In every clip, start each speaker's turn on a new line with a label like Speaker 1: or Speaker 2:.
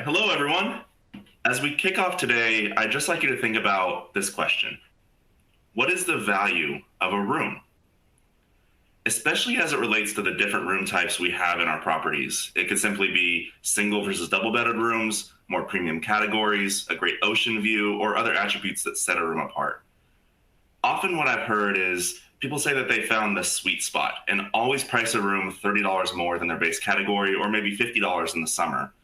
Speaker 1: right, hello everyone. As we kick off today, I'd just like you to think about this question. What is the value of a room? Especially as it relates to the different room types we have in our properties. It could simply be single versus double bedded rooms, more premium categories, a great ocean view, or other attributes that set a room apart. Often what I've heard is people say that they found the sweet spot and always price a room $30 more than their base category, or maybe $50 in the summer.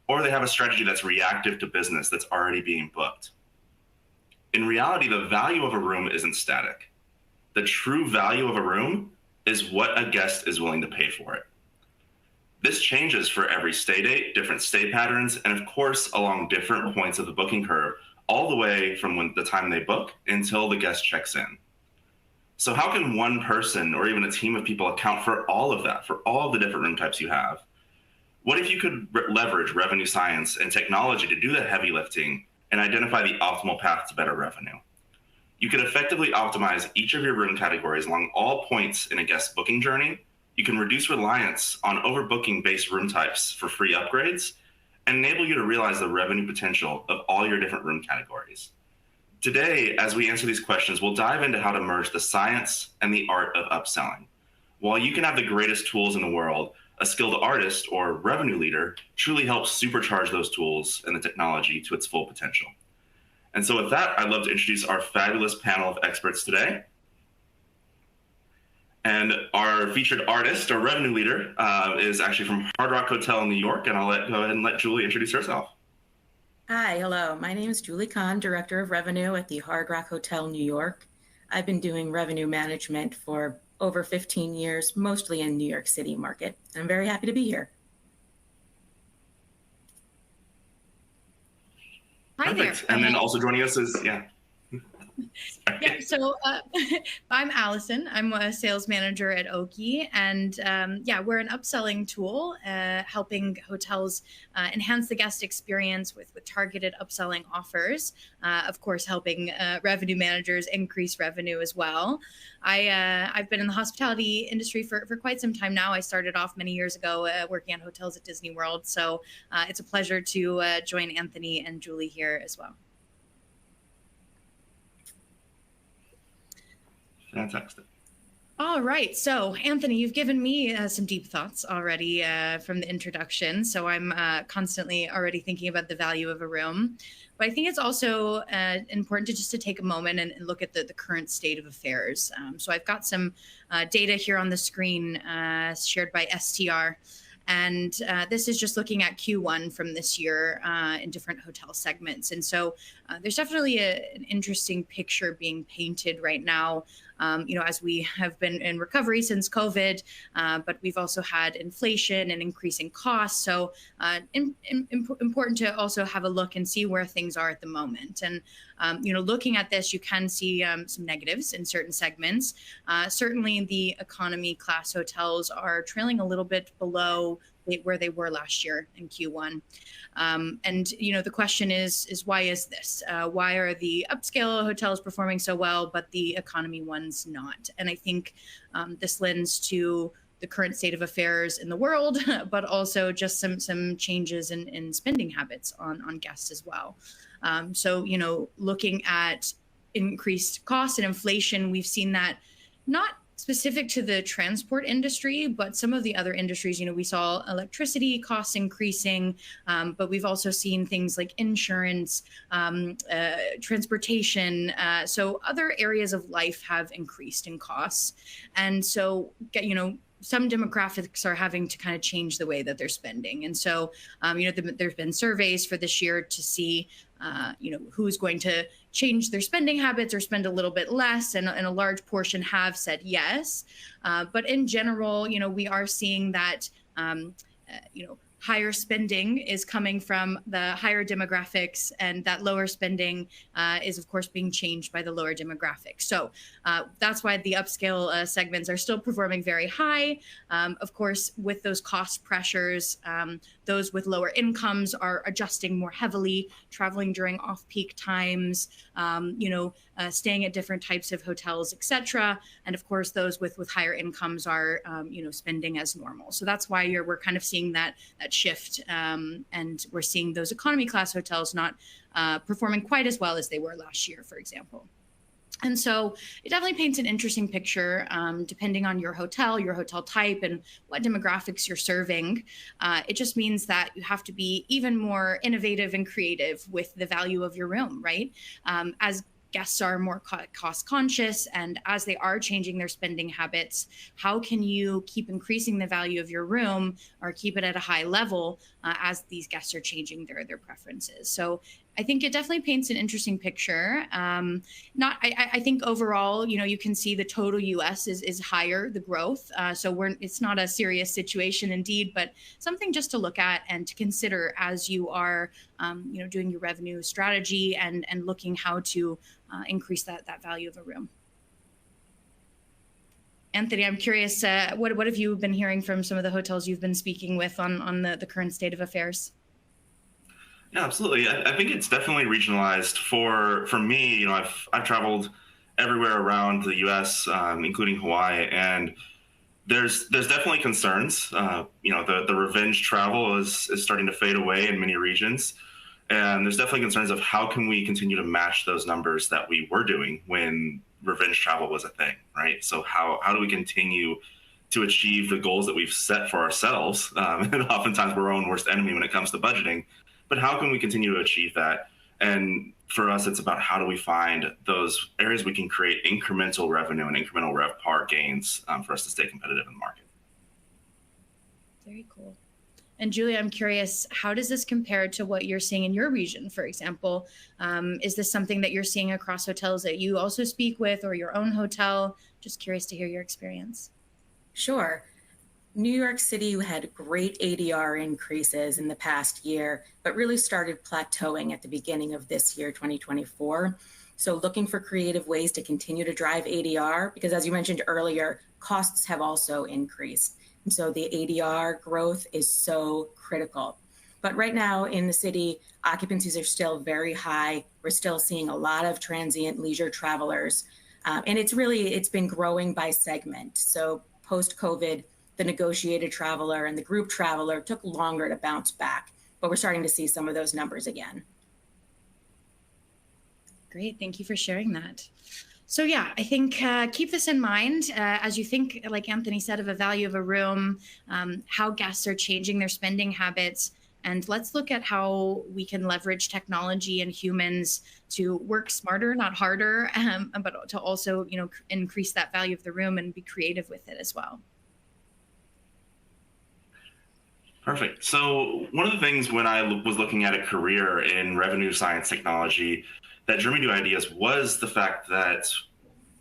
Speaker 1: Or they have a strategy that's reactive to business that's already being booked. In reality, the value of a room isn't static. The true value of a room is what a guest is willing to pay for it. This changes for every stay date, different stay patterns, and of course, along different points of the booking curve, all the way from the time they book until the guest checks in. So how can one person or even a team of people account for all of that, for all of the different room types you have? What if you could leverage revenue science and technology to do the heavy lifting and identify the optimal path to better revenue? You could effectively optimize each of your room categories along all points in a guest booking journey. You can reduce reliance on overbooking based room types for free upgrades and enable you to realize the revenue potential of all your different room categories. Today, as we answer these questions, we'll dive into how to merge the science and the art of upselling. While you can have the greatest tools in the world, a skilled artist or revenue leader truly helps supercharge those tools and the technology to its full potential. And so with that, I'd love to introduce our fabulous panel of experts today. And our featured artist or revenue leader is actually from Hard Rock Hotel in New York. And I'll go ahead and let Julie introduce herself.
Speaker 2: Hi, hello. My name is Julie Kahn, Director of Revenue at the Hard Rock Hotel, New York. I've been doing revenue management for over 15 years, mostly in New York City market. I'm very happy to be here.
Speaker 3: Hi there.
Speaker 1: And then also joining us is,
Speaker 3: Yeah, so I'm Allison. I'm a sales manager at Oaky, and we're an upselling tool helping hotels enhance the guest experience with targeted upselling offers. Of course, helping revenue managers increase revenue as well. I've been in the hospitality industry for quite some time now. I started off many years ago working on hotels at Disney World, so it's a pleasure to join Anthony and Julie here as well.
Speaker 1: Fantastic.
Speaker 3: All right. So, Anthony, you've given me some deep thoughts already from the introduction. So I'm constantly already thinking about the value of a room. But I think it's also important to take a moment and look at the current state of affairs. So I've got some data here on the screen shared by STR. And this is just looking at Q1 from this year in different hotel segments. And so there's definitely an interesting picture being painted right now, as we have been in recovery since COVID, but we've also had inflation and increasing costs. So important to also have a look and see where things are at the moment. And, looking at this, you can see some negatives in certain segments. Certainly the economy class hotels are trailing a little bit below where they were last year in Q1. And, the question is why is this? Why are the upscale hotels performing so well, but the economy ones not? And I think this lends to the current state of affairs in the world, but also just some changes in spending habits on guests as well. So, looking at increased costs and inflation, we've seen that not specific to the transport industry, but some of the other industries, we saw electricity costs increasing, but we've also seen things like insurance, transportation. So other areas of life have increased in costs. And so, some demographics are having to kind of change the way that they're spending. And so, there's been surveys for this year to see, who's going to change their spending habits or spend a little bit less. And a large portion have said yes. But in general, we are seeing that, higher spending is coming from the higher demographics, and that lower spending is, of course, being changed by the lower demographics. So that's why the upscale segments are still performing very high. Of course, with those cost pressures, those with lower incomes are adjusting more heavily, traveling during off-peak times, staying at different types of hotels, etc. And of course, those with higher incomes are, spending as normal. So that's why we're kind of seeing that shift, and we're seeing those economy class hotels not performing quite as well as they were last year, for example. And so it definitely paints an interesting picture, depending on your hotel type, and what demographics you're serving. It just means that you have to be even more innovative and creative with the value of your room, right? As guests are more cost conscious, and as they are changing their spending habits, how can you keep increasing the value of your room or keep it at a high level as these guests are changing their preferences? So I think it definitely paints an interesting picture. I think overall, you can see the total U.S. is higher, the growth. So it's not a serious situation indeed, but something just to look at and to consider as you are, doing your revenue strategy and looking how to increase that value of a room. Anthony, I'm curious, what have you been hearing from some of the hotels you've been speaking with on the current state of affairs?
Speaker 1: Yeah, absolutely. I think it's definitely regionalized. For me, I've traveled everywhere around the U.S., including Hawaii, and there's definitely concerns. The revenge travel is starting to fade away in many regions, and there's definitely concerns of how can we continue to match those numbers that we were doing when revenge travel was a thing, right? So how do we continue to achieve the goals that we've set for ourselves? And oftentimes we're our own worst enemy when it comes to budgeting. But how can we continue to achieve that? And for us, it's about how do we find those areas we can create incremental revenue and incremental RevPAR gains for us to stay competitive in the market.
Speaker 3: Very cool. And Julie, I'm curious, how does this compare to what you're seeing in your region, for example? Is this something that you're seeing across hotels that you also speak with, or your own hotel? Just curious to hear your experience.
Speaker 2: Sure. New York City had great ADR increases in the past year, but really started plateauing at the beginning of this year, 2024. So looking for creative ways to continue to drive ADR, because as you mentioned earlier, costs have also increased. And so the ADR growth is so critical. But right now in the city, occupancies are still very high. We're still seeing a lot of transient leisure travelers. And it's been growing by segment. So post-COVID, the negotiated traveler and the group traveler took longer to bounce back, but we're starting to see some of those numbers again.
Speaker 3: Great, thank you for sharing that. So yeah, I think keep this in mind as you think, like Anthony said, of a value of a room, how guests are changing their spending habits, and let's look at how we can leverage technology and humans to work smarter, not harder, but to also, increase that value of the room and be creative with it as well.
Speaker 1: Perfect. So one of the things when I was looking at a career in revenue science technology that drew me to ideas was the fact that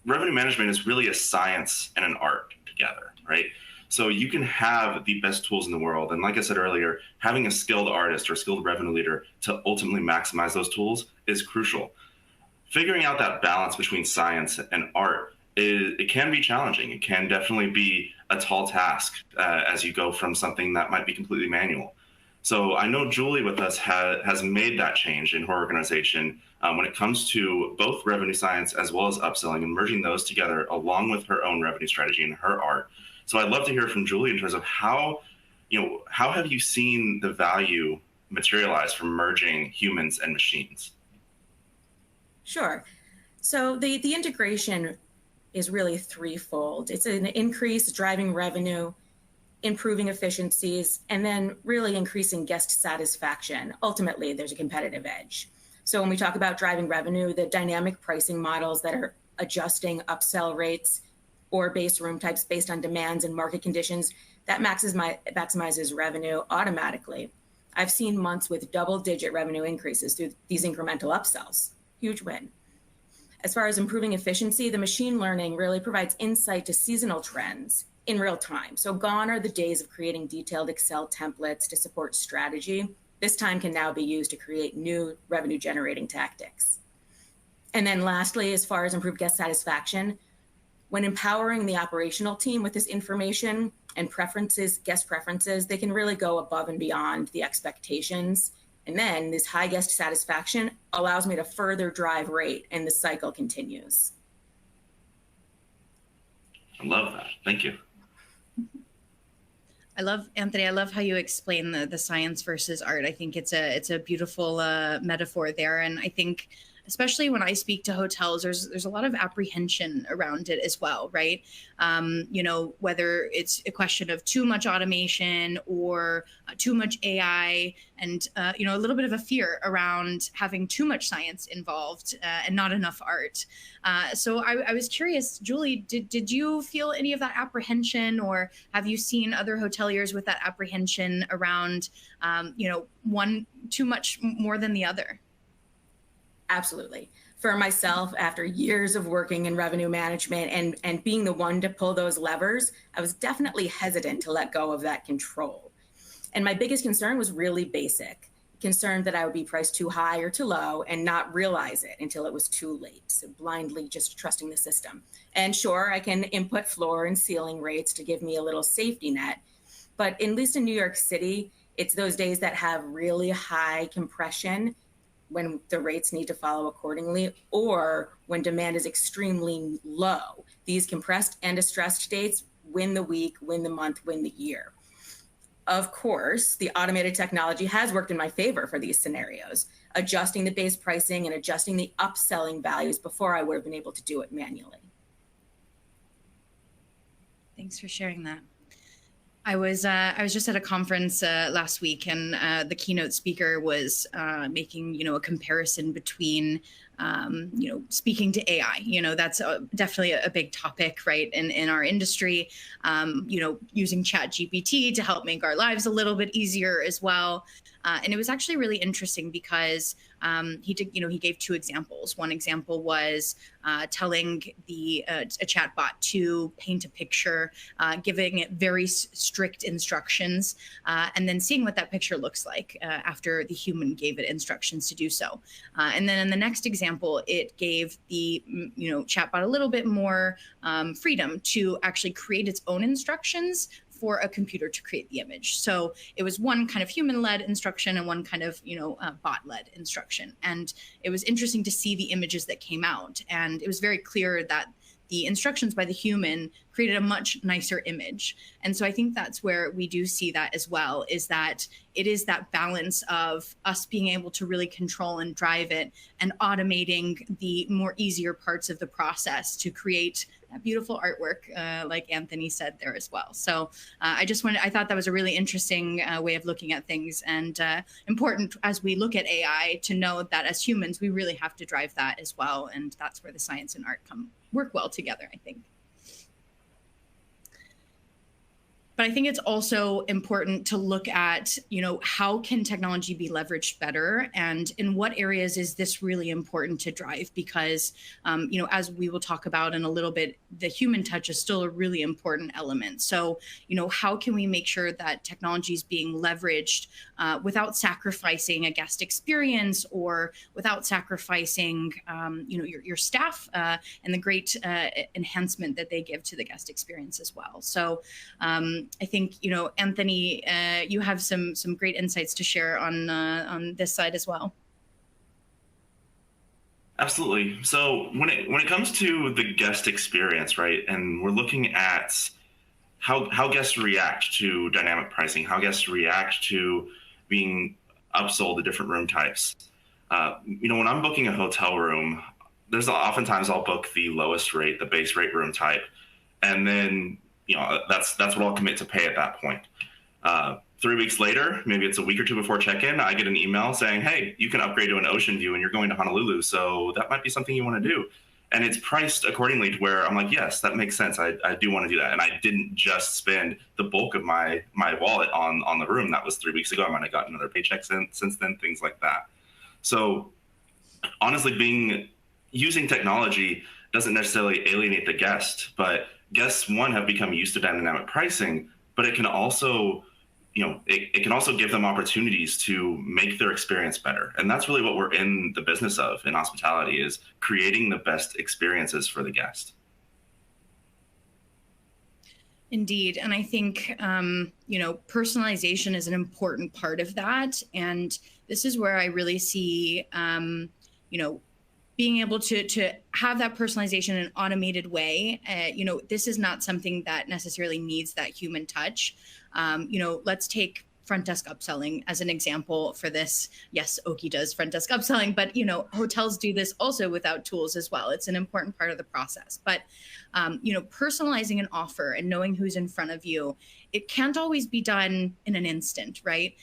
Speaker 1: revenue management is really a science and an art together, right? So you can have the best tools in the world. And like I said earlier, having a skilled artist or skilled revenue leader to ultimately maximize those tools is crucial. Figuring out that balance between science and art it can be challenging. It can definitely be a tall task as you go from something that might be completely manual. So I know Julie with us has made that change in her organization when it comes to both revenue science as well as upselling and merging those together along with her own revenue strategy and her art. So I'd love to hear from Julie in terms of how have you seen the value materialize from merging humans and machines?
Speaker 2: Sure. So the integration is really threefold. It's an increase driving revenue, improving efficiencies, and then really increasing guest satisfaction. Ultimately, there's a competitive edge. So when we talk about driving revenue, the dynamic pricing models that are adjusting upsell rates or base room types based on demands and market conditions, that maximizes revenue automatically. I've seen months with double-digit revenue increases through these incremental upsells. Huge win. As far as improving efficiency, the machine learning really provides insight to seasonal trends in real time. So gone are the days of creating detailed Excel templates to support strategy. This time can now be used to create new revenue generating tactics. And then lastly, as far as improved guest satisfaction, when empowering the operational team with this information, and preferences, guest preferences, they can really go above and beyond the expectations. And then this high guest satisfaction allows me to further drive rate, and the cycle continues.
Speaker 1: I love that. Thank you.
Speaker 3: Anthony, I love how you explain the science versus art. I think it's a beautiful metaphor there. And I think, especially when I speak to hotels, there's a lot of apprehension around it as well, right? Whether it's a question of too much automation or too much AI, and a little bit of a fear around having too much science involved and not enough art. So I was curious, Julie, did you feel any of that apprehension, or have you seen other hoteliers with that apprehension around, one too much more than the other?
Speaker 2: Absolutely. For myself, after years of working in revenue management and being the one to pull those levers, I was definitely hesitant to let go of that control. And my biggest concern was really basic, concerned that I would be priced too high or too low and not realize it until it was too late. So blindly just trusting the system. And sure, I can input floor and ceiling rates to give me a little safety net. But at least in New York City, it's those days that have really high compression when the rates need to follow accordingly, or when demand is extremely low. These compressed and distressed dates win the week, win the month, win the year. Of course, the automated technology has worked in my favor for these scenarios, adjusting the base pricing and adjusting the upselling values before I would have been able to do it manually.
Speaker 3: Thanks for sharing that. I was just at a conference last week, and the keynote speaker was making a comparison between speaking to AI. That's definitely a big topic, right, in our industry. Using ChatGPT to help make our lives a little bit easier as well. And it was actually really interesting because he gave two examples. One example was telling a chatbot to paint a picture, giving it very strict instructions, and then seeing what that picture looks like after the human gave it instructions to do so. And then in the next example, it gave the chatbot a little bit more freedom to actually create its own instructions for a computer to create the image. So it was one kind of human-led instruction and one kind of, bot-led instruction. And it was interesting to see the images that came out. And it was very clear that the instructions by the human created a much nicer image. And so I think that's where we do see that as well, is that it is that balance of us being able to really control and drive it and automating the more easier parts of the process to create beautiful artwork, like Anthony said there as well. So I thought that was a really interesting way of looking at things, and important as we look at AI to know that as humans, we really have to drive that as well. And that's where the science and art work well together, I think. But I think it's also important to look at, how can technology be leveraged better, and in what areas is this really important to drive? Because, as we will talk about in a little bit, the human touch is still a really important element. So, how can we make sure that technology is being leveraged without sacrificing a guest experience, or without sacrificing, your staff and the great enhancement that they give to the guest experience as well. So, I think, Anthony, you have some great insights to share on this side as well.
Speaker 1: Absolutely. So when it comes to the guest experience, right, and we're looking at how guests react to dynamic pricing, how guests react to being upsold to different room types. When I'm booking a hotel room, oftentimes I'll book the lowest rate, the base rate room type, and then that's what I'll commit to pay at that point. 3 weeks later, maybe it's a week or two before check-in, I get an email saying, hey, you can upgrade to an ocean view and you're going to Honolulu, so that might be something you want to do. And it's priced accordingly to where I'm like, yes, that makes sense. I do want to do that. And I didn't just spend the bulk of my wallet on the room. That was 3 weeks ago. I might have gotten another paycheck since then, things like that. So honestly, using technology doesn't necessarily alienate the guest, but guests, one, have become used to dynamic pricing, but it can also, it can also give them opportunities to make their experience better. And that's really what we're in the business of in hospitality, is creating the best experiences for the guest.
Speaker 3: Indeed. And I think, personalization is an important part of that. And this is where I really see, being able to have that personalization in an automated way. This is not something that necessarily needs that human touch. Let's take front desk upselling as an example for this. Yes, Oaky does front desk upselling, but hotels do this also without tools as well. It's an important part of the process. But personalizing an offer and knowing who's in front of you, it can't always be done in an instant, right?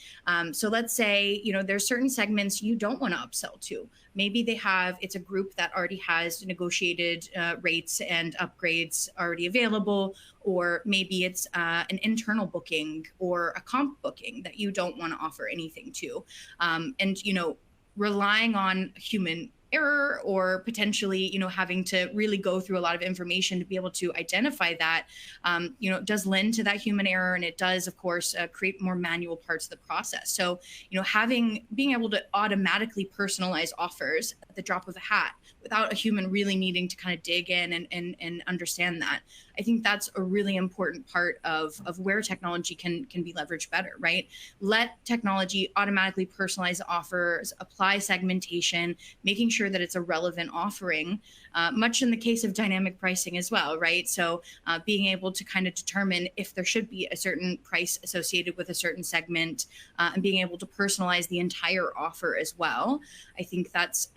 Speaker 3: So let's say there's certain segments you don't want to upsell to. Maybe it's a group that already has negotiated rates and upgrades already available, or maybe it's an internal booking or a comp booking that you don't want to offer anything to. Relying on human error or potentially, having to really go through a lot of information to be able to identify that, does lend to that human error. And it does, of course, create more manual parts of the process. So, being able to automatically personalize offers at the drop of a hat without a human really needing to kind of dig in and understand that. I think that's a really important part of where technology can be leveraged better, right? Let technology automatically personalize offers, apply segmentation, making sure that it's a relevant offering, much in the case of dynamic pricing as well, right? So being able to kind of determine if there should be a certain price associated with a certain segment, and being able to personalize the entire offer as well. I think that's,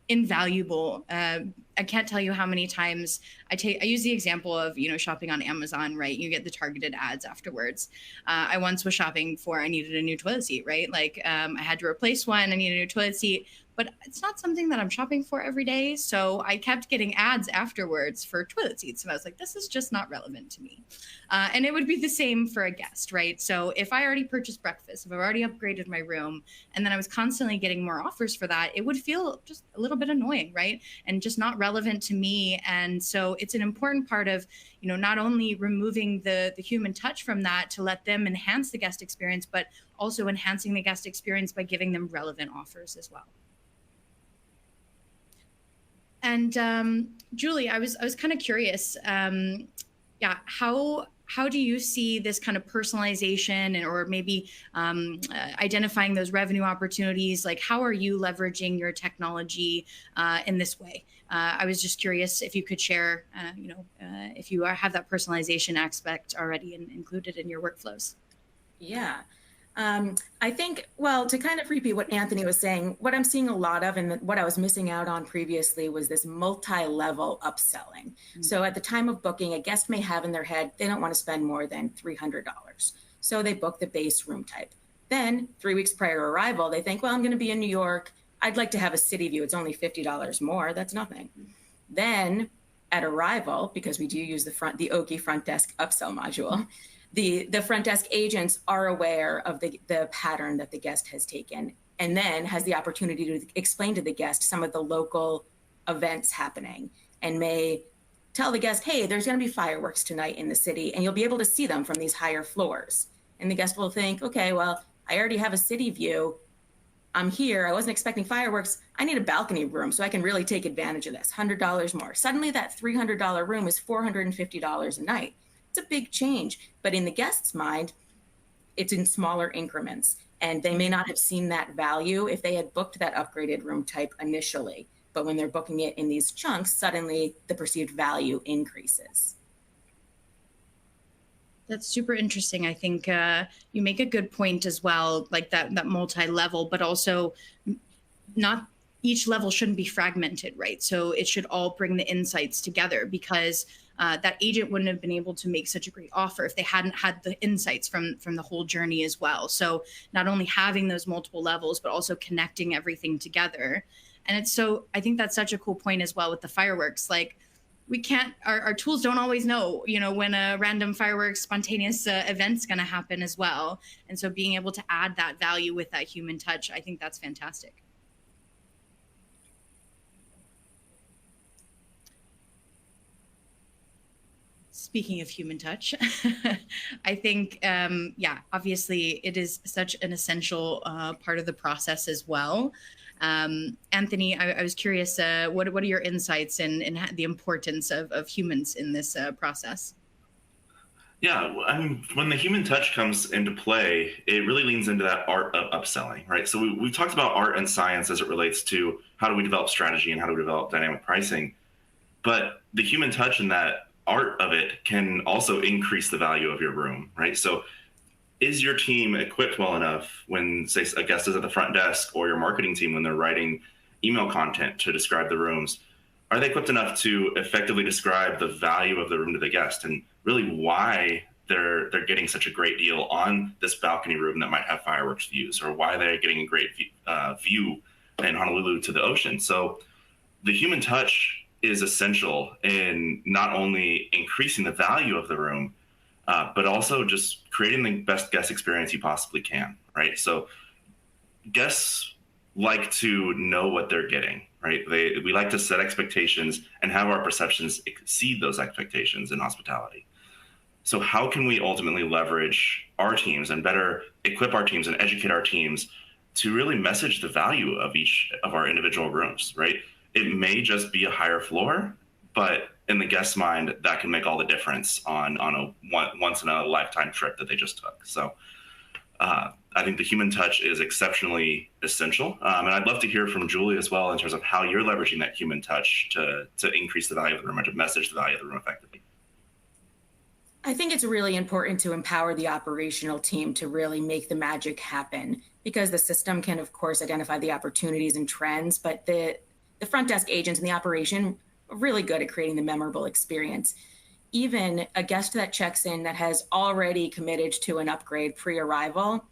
Speaker 3: invaluable. I can't tell you how many times I use the example of, shopping on Amazon, right? You get the targeted ads afterwards. I once was shopping I needed a new toilet seat, right? Like I had to replace one, I needed a new toilet seat, but it's not something that I'm shopping for every day. So I kept getting ads afterwards for toilet seats. And I was like, this is just not relevant to me. And it would be the same for a guest, right? So if I already purchased breakfast, if I've already upgraded my room, and then I was constantly getting more offers for that, it would feel just a little bit annoying, right? And just not relevant to me. And so it's an important part of, not only removing the human touch from that to let them enhance the guest experience, but also enhancing the guest experience by giving them relevant offers as well. And Julie, I was kind of curious. How do you see this kind of personalization or maybe identifying those revenue opportunities? Like, how are you leveraging your technology in this way? I was just curious if you could share, if you have that personalization aspect already included in your workflows.
Speaker 2: Yeah. I think, to kind of repeat what Anthony was saying, what I'm seeing a lot of and what I was missing out on previously was this multi-level upselling. Mm-hmm. So at the time of booking, a guest may have in their head, they don't want to spend more than $300. So they book the base room type. Then 3 weeks prior to arrival, they think, I'm going to be in New York. I'd like to have a city view. It's only $50 more. That's nothing. Then at arrival, because we do use the Oaky front desk upsell module, the front desk agents are aware of the pattern that the guest has taken, and then has the opportunity to explain to the guest some of the local events happening, and may tell the guest, hey, there's going to be fireworks tonight in the city, and you'll be able to see them from these higher floors. And the guest will think, okay, well, I already have a city view. I'm here. I wasn't expecting fireworks. I need a balcony room so I can really take advantage of this. $100 more. Suddenly that $300 room is $450 a night. It's a big change, but in the guest's mind, it's in smaller increments, and they may not have seen that value if they had booked that upgraded room type initially. But when they're booking it in these chunks, suddenly the perceived value increases.
Speaker 3: That's super interesting. I think you make a good point as well, like that multi-level, but also not each level shouldn't be fragmented, right? So it should all bring the insights together, because that agent wouldn't have been able to make such a great offer if they hadn't had the insights from the whole journey as well. So not only having those multiple levels, but also connecting everything together. And I think that's such a cool point as well with the fireworks. Like, we can't, our tools don't always know, when a random fireworks spontaneous event's going to happen as well. And so being able to add that value with that human touch, I think that's fantastic. Speaking of human touch, I think, obviously it is such an essential part of the process as well. Anthony, I was curious, what are your insights and the importance of humans in this process?
Speaker 1: Yeah, I mean, when the human touch comes into play, it really leans into that art of upselling, right? So we've talked about art and science as it relates to how do we develop strategy and how do we develop dynamic pricing. But the human touch and that art of it can also increase the value of your room, right? So is your team equipped well enough when, say, a guest is at the front desk, or your marketing team when they're writing email content to describe the rooms? Are they equipped enough to effectively describe the value of the room to the guest and really why they're getting such a great deal on this balcony room that might have fireworks views, or why they're getting a great view in Honolulu to the ocean? So the human touch is essential in not only increasing the value of the room, but also just creating the best guest experience you possibly can, right? So guests like to know what they're getting, right? We like to set expectations and have our perceptions exceed those expectations in hospitality. So how can we ultimately leverage our teams and better equip our teams and educate our teams to really message the value of each of our individual rooms, right? It may just be a higher floor, but in the guest's mind, that can make all the difference on a once in a lifetime trip that they just took. So I think the human touch is exceptionally essential. And I'd love to hear from Julie as well in terms of how you're leveraging that human touch to increase the value of the room, or to message the value of the room effectively.
Speaker 2: I think it's really important to empower the operational team to really make the magic happen, because the system can, of course, identify the opportunities and trends, but the front desk agents and the operation are really good at creating the memorable experience. Even a guest that checks in that has already committed to an upgrade pre-arrival,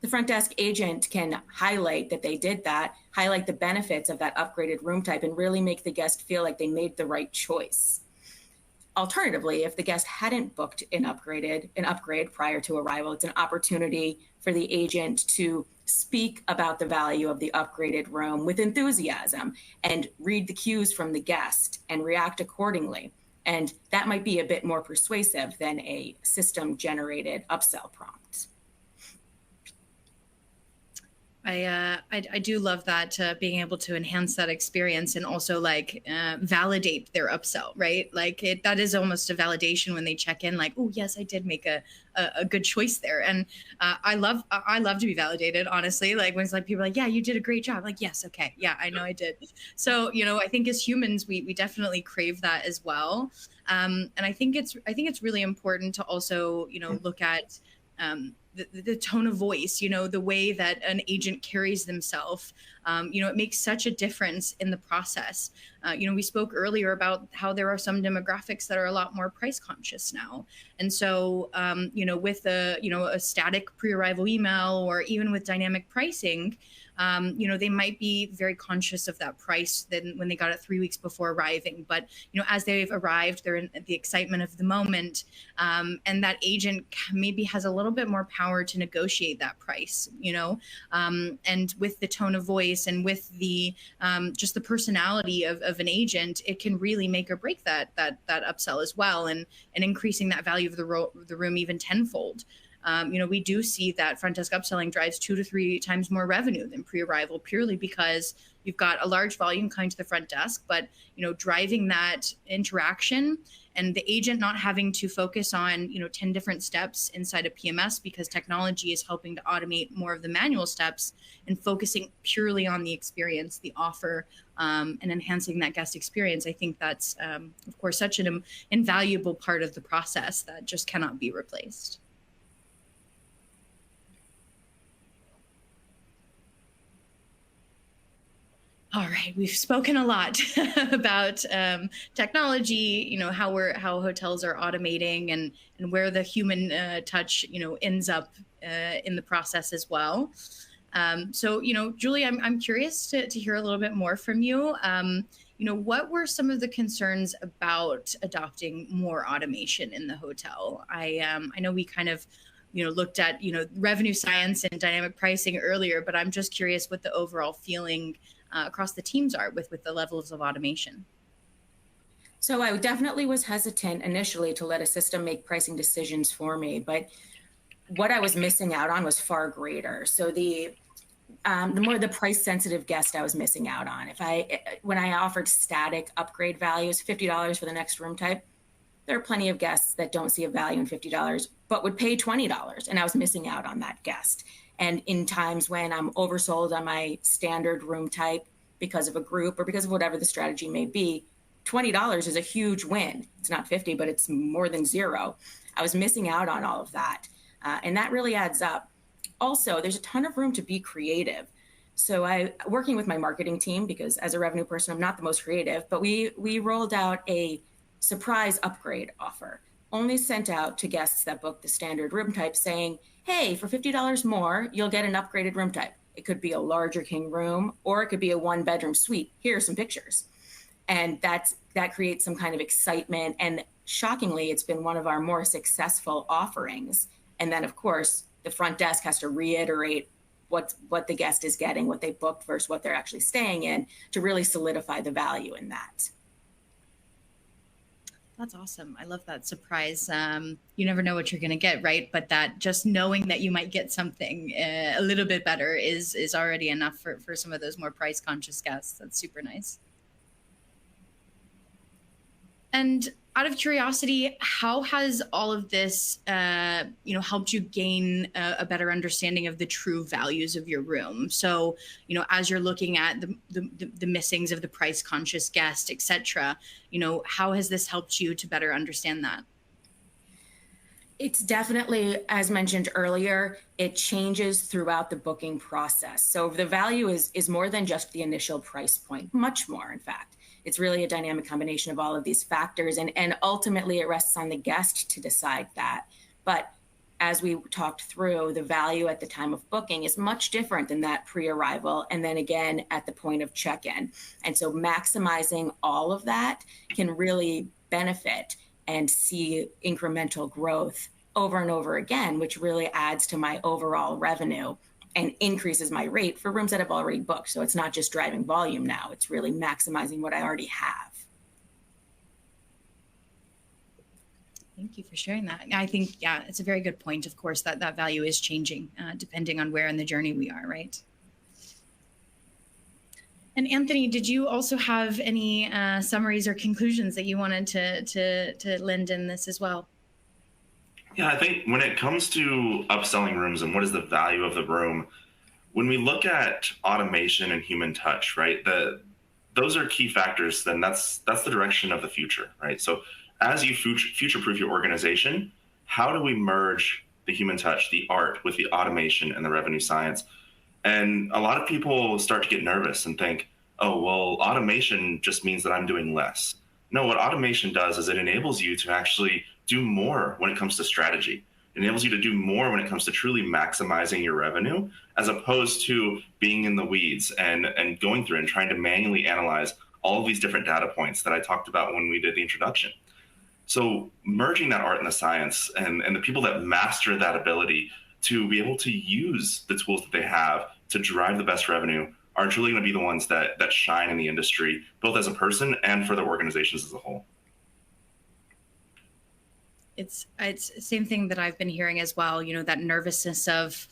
Speaker 2: the front desk agent can highlight that they did that, highlight the benefits of that upgraded room type, and really make the guest feel like they made the right choice. Alternatively, if the guest hadn't booked an upgrade prior to arrival, it's an opportunity for the agent to speak about the value of the upgraded room with enthusiasm and read the cues from the guest and react accordingly. And that might be a bit more persuasive than a system-generated upsell prompt.
Speaker 3: I do love that, being able to enhance that experience and also like validate their upsell, right? Like that is almost a validation when they check in, like, oh yes, I did make a good choice there. And I love to be validated, honestly. Like when it's like people are like, yeah, you did a great job. Like, yes, okay, yeah, I know I did. So I think as humans, we definitely crave that as well. And I think it's really important to also look at the tone of voice, the way that an agent carries themselves. It makes such a difference in the process. We spoke earlier about how there are some demographics that are a lot more price conscious now. And so, with a static pre-arrival email, or even with dynamic pricing, they might be very conscious of that price than when they got it 3 weeks before arriving. But, as they've arrived, they're in the excitement of the moment. And that agent maybe has a little bit more power to negotiate that price, and with the tone of voice and with the just the personality of an agent, it can really make or break that upsell as well, and increasing that value of the room even tenfold. We do see that front desk upselling drives 2 to 3 times more revenue than pre-arrival, purely because you've got a large volume coming to the front desk, but driving that interaction and the agent not having to focus on 10 different steps inside a PMS, because technology is helping to automate more of the manual steps and focusing purely on the experience, the offer, and enhancing that guest experience. I think that's of course such an invaluable part of the process that just cannot be replaced. All right, we've spoken a lot about technology, how hotels are automating, and where the human touch, ends up in the process as well. So, Julie, I'm curious to hear a little bit more from you. What were some of the concerns about adopting more automation in the hotel? I know we kind of looked at revenue science and dynamic pricing earlier, but I'm just curious what the overall feeling across the teams are with the levels of automation.
Speaker 2: So I definitely was hesitant initially to let a system make pricing decisions for me, but what I was missing out on was far greater. So the more the price sensitive guest I was missing out on. When I offered static upgrade values, $50 for the next room type, there are plenty of guests that don't see a value in $50, but would pay $20. And I was missing out on that guest. And in times when I'm oversold on my standard room type because of a group or because of whatever the strategy may be, $20 is a huge win. It's not 50, but it's more than zero. I was missing out on all of that. And that really adds up. Also, there's a ton of room to be creative. So working with my marketing team, because as a revenue person, I'm not the most creative, but we rolled out a surprise upgrade offer, only sent out to guests that book the standard room type saying, hey, for $50 more, you'll get an upgraded room type. It could be a larger king room, or it could be a 1-bedroom suite. Here are some pictures. And that creates some kind of excitement. And shockingly, it's been one of our more successful offerings. And then, of course, the front desk has to reiterate what the guest is getting, what they booked versus what they're actually staying in, to really solidify the value in that.
Speaker 3: That's awesome. I love that surprise. You never know what you're going to get, right? But that just knowing that you might get something a little bit better is already enough for some of those more price conscious guests. That's super nice. And out of curiosity, how has all of this, helped you gain a better understanding of the true values of your room? So, as you're looking at the missings of the price conscious guest, et cetera, how has this helped you to better understand that?
Speaker 2: It's definitely, as mentioned earlier, it changes throughout the booking process. So the value is more than just the initial price point, much more, in fact. It's really a dynamic combination of all of these factors, and ultimately it rests on the guest to decide that. But as we talked through, the value at the time of booking is much different than that pre-arrival, and then again at the point of check-in. And so maximizing all of that can really benefit and see incremental growth over and over again, which really adds to my overall revenue and increases my rate for rooms that I've already booked. So it's not just driving volume now, it's really maximizing what I already have.
Speaker 3: Thank you for sharing that. I think, it's a very good point, of course, that value is changing depending on where in the journey we are, right? And Anthony, did you also have any summaries or conclusions that you wanted to lend in this as well?
Speaker 1: Yeah, I think when it comes to upselling rooms and what is the value of the room, when we look at automation and human touch, right, those are key factors, then that's the direction of the future, right? So as you future-proof your organization, how do we merge the human touch, the art, with the automation and the revenue science? And a lot of people start to get nervous and think, oh, well, automation just means that I'm doing less. No, what automation does is it enables you to actually do more when it comes to strategy. It enables you to do more when it comes to truly maximizing your revenue, as opposed to being in the weeds and going through and trying to manually analyze all of these different data points that I talked about when we did the introduction. So merging that art and the science and the people that master that ability to be able to use the tools that they have to drive the best revenue are truly going to be the ones that shine in the industry, both as a person and for the organizations as a whole.
Speaker 3: It's the same thing that I've been hearing as well, that nervousness of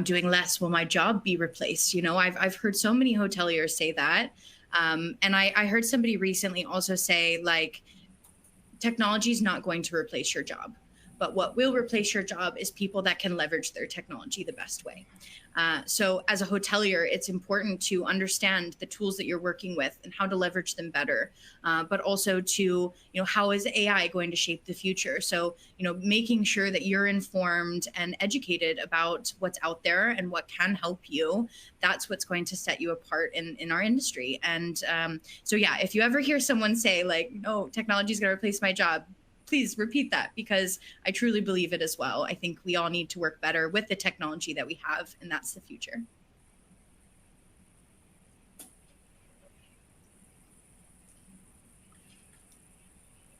Speaker 3: doing less, will my job be replaced? I've heard so many hoteliers say that. And I heard somebody recently also say, like, technology is not going to replace your job. But what will replace your job is people that can leverage their technology the best way. So as a hotelier, it's important to understand the tools that you're working with and how to leverage them better, but also to, how is AI going to shape the future? So, making sure that you're informed and educated about what's out there and what can help you, that's what's going to set you apart in our industry. And so, if you ever hear someone say, like, no, technology is going to replace my job, please repeat that, because I truly believe it as well. I think we all need to work better with the technology that we have, and that's the future.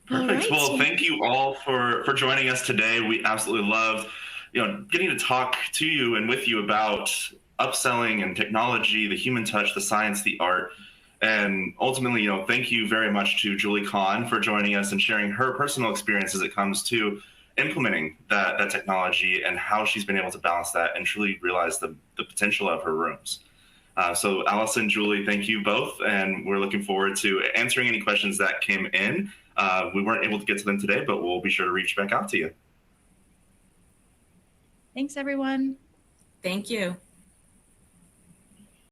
Speaker 1: Perfect.
Speaker 3: Right.
Speaker 1: Well, thank you all for joining us today. We absolutely loved, getting to talk to you and with you about upselling and technology, the human touch, the science, the art. And ultimately, thank you very much to Julie Kahn for joining us and sharing her personal experience as it comes to implementing that technology and how she's been able to balance that and truly realize the potential of her rooms. So Allison, Julie, thank you both. And we're looking forward to answering any questions that came in We weren't able to get to them today, but we'll be sure to reach back out to you.
Speaker 3: Thanks, everyone.
Speaker 2: Thank you.